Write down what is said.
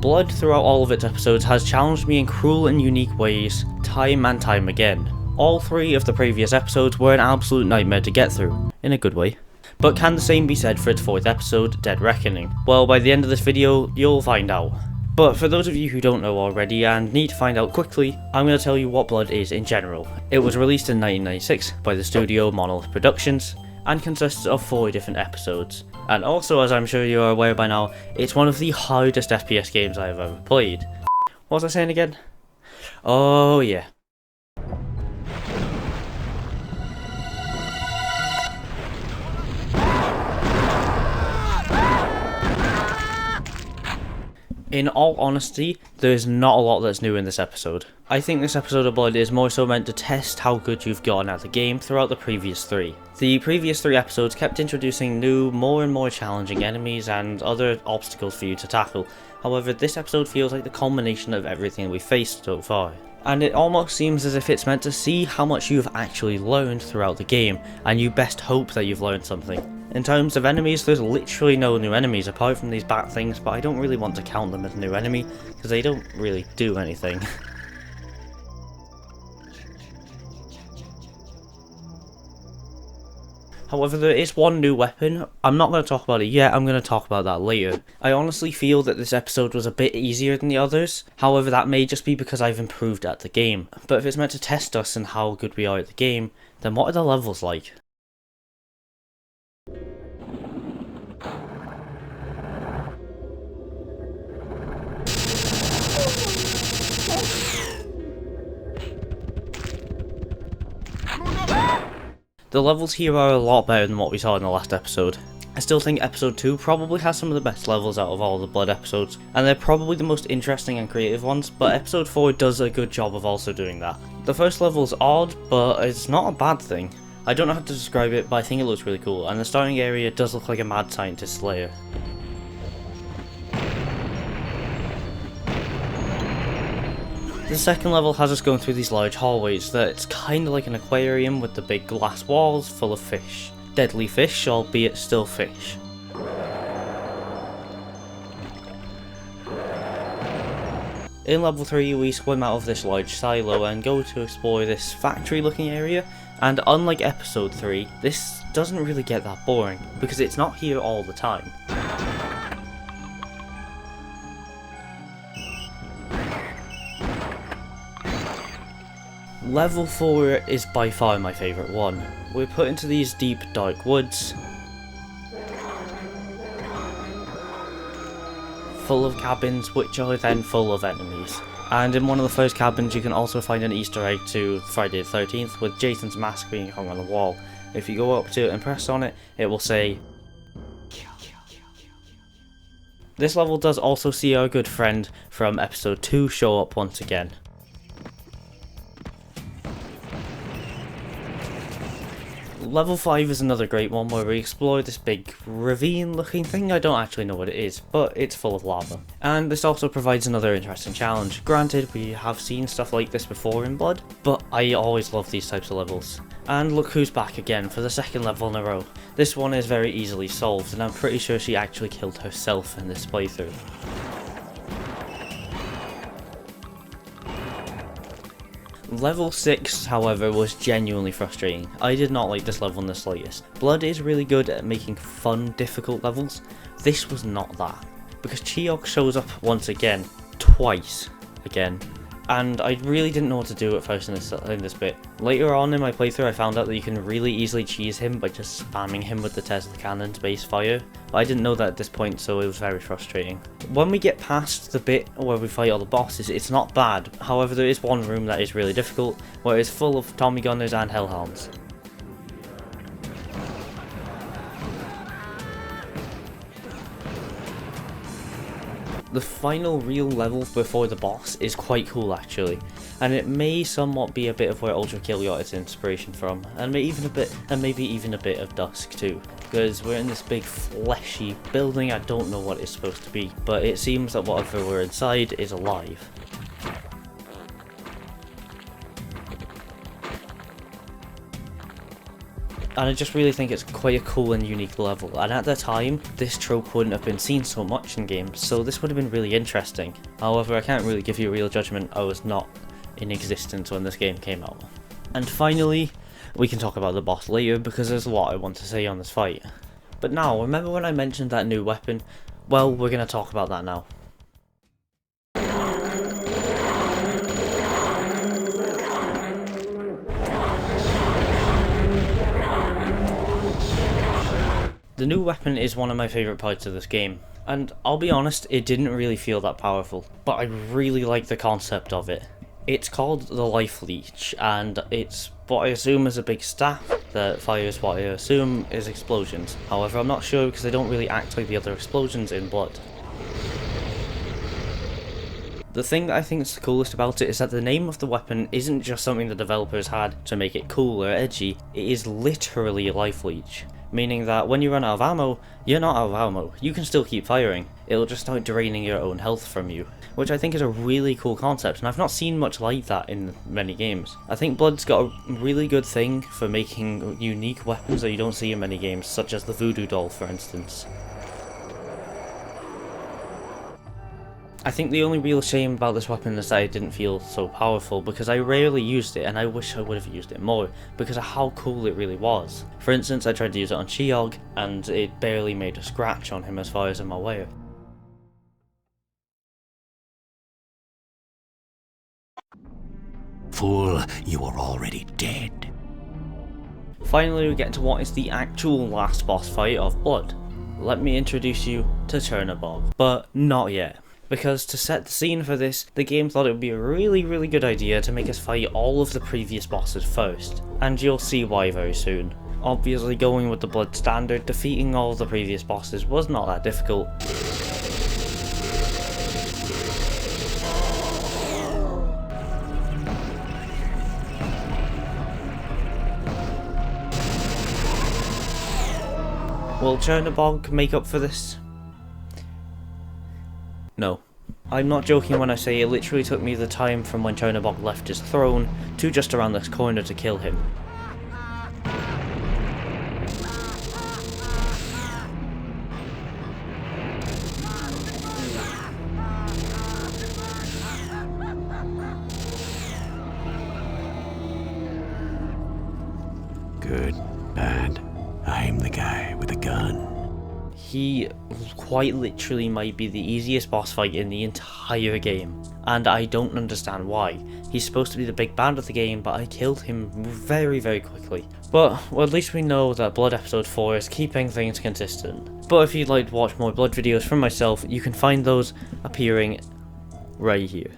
Blood throughout all of its episodes has challenged me in cruel and unique ways, time and time again. All 3 of the previous episodes were an absolute nightmare to get through, in a good way. But can the same be said for its 4th episode, Dead Reckoning? Well, by the end of this video, you'll find out. But for those of you who don't know already and need to find out quickly, I'm going to tell you what Blood is in general. It was released in 1996 by the studio Monolith Productions, and consists of 4 different episodes. And also, as I'm sure you are aware by now, it's one of the hardest FPS games I have ever played. What was I saying again? Oh yeah. In all honesty, there is not a lot that's new in this episode. I think this episode of Blood is more so meant to test how good you've gotten at the game throughout the previous 3. The previous 3 episodes kept introducing new, more and more challenging enemies and other obstacles for you to tackle. However, this episode feels like the culmination of everything we've faced so far. And it almost seems as if it's meant to see how much you've actually learned throughout the game, and you best hope that you've learned something. In terms of enemies, there's literally no new enemies apart from these bat things, but I don't really want to count them as a new enemy, because they don't really do anything. However, there is one new weapon. I'm not going to talk about it yet, I'm going to talk about that later. I honestly feel that this episode was a bit easier than the others, however that may just be because I've improved at the game. But if it's meant to test us and how good we are at the game, then what are the levels like? The levels here are a lot better than what we saw in the last episode. I still think episode 2 probably has some of the best levels out of all the Blood episodes, and they're probably the most interesting and creative ones, but episode 4 does a good job of also doing that. The first level's odd, but it's not a bad thing. I don't know how to describe it, but I think it looks really cool, and the starting area does look like a mad scientist's lair. The second level has us going through these large hallways that's kinda like an aquarium with the big glass walls full of fish. Deadly fish, albeit still fish. In level 3 we swim out of this large silo and go to explore this factory looking area, and unlike episode 3, this doesn't really get that boring, because it's not here all the time. Level 4 is by far my favourite one. We're put into these deep, dark woods, full of cabins which are then full of enemies. And in one of the first cabins you can also find an Easter egg to Friday the 13th with Jason's mask being hung on the wall. If you go up to it and press on it, it will say kill. This level does also see our good friend from episode 2 show up once again. Level 5 is another great one where we explore this big ravine looking thing. I don't actually know what it is, but it's full of lava. And this also provides another interesting challenge. Granted, we have seen stuff like this before in Blood, but I always love these types of levels. And look who's back again for the second level in a row. This one is very easily solved, and I'm pretty sure she actually killed herself in this playthrough. Level 6, however, was genuinely frustrating. I did not like this level in the slightest. Blood is really good at making fun, difficult levels. This was not that. Because Shial shows up once again, twice again, and I really didn't know what to do at first in this bit. Later on in my playthrough I found out that you can really easily cheese him by just spamming him with the Tesla cannon to base fire, but I didn't know that at this point, so it was very frustrating. When we get past the bit where we fight all the bosses, it's not bad. However, there is one room that is really difficult, where it's full of Tommy Gunners and Hellhounds. The final real level before the boss is quite cool actually, and it may somewhat be a bit of where Ultra Kill got its inspiration from, and maybe even a bit of Dusk too, because we're in this big fleshy building. I don't know what it's supposed to be, but it seems that whatever we're inside is alive. and I just really think it's quite a cool and unique level, and at the time, this trope wouldn't have been seen so much in games, so this would have been really interesting. However, I can't really give you a real judgment, I was not in existence when this game came out. And finally, we can talk about the boss later, because there's a lot I want to say on this fight. But now, remember when I mentioned that new weapon? Well, we're going to talk about that now. The new weapon is one of my favourite parts of this game, and I'll be honest, it didn't really feel that powerful, but I really like the concept of it. It's called the Life Leech, and it's what I assume is a big staff that fires what I assume is explosions. However, I'm not sure because they don't really act like the other explosions in Blood. The thing that I think is the coolest about it is that the name of the weapon isn't just something the developers had to make it cool or edgy, it is literally a life leech. Meaning that when you run out of ammo, you're not out of ammo, you can still keep firing, it'll just start draining your own health from you. Which I think is a really cool concept, and I've not seen much like that in many games. I think Blood's got a really good thing for making unique weapons that you don't see in many games, such as the voodoo doll for instance. I think the only real shame about this weapon is that it didn't feel so powerful, because I rarely used it and I wish I would have used it more because of how cool it really was. For instance, I tried to use it on Shial and it barely made a scratch on him as far as I'm aware. Fool, you are already dead. Finally, we get to what is the actual last boss fight of Blood. Let me introduce you to Chernobog, but not yet. Because to set the scene for this, the game thought it would be a really good idea to make us fight all of the previous bosses first, and you'll see why very soon. Obviously, going with the Blood standard, defeating all of the previous bosses was not that difficult. Will Chernobog make up for this? No. I'm not joking when I say it literally took me the time from when Chernobog left his throne to just around this corner to kill him. Good, bad, I'm the guy with a gun. He quite literally might be the easiest boss fight in the entire game, and I don't understand why. He's supposed to be the big bad of the game, but I killed him very quickly. But well, at least we know that Blood Episode 4 is keeping things consistent. But if you'd like to watch more Blood videos from myself, you can find those appearing right here.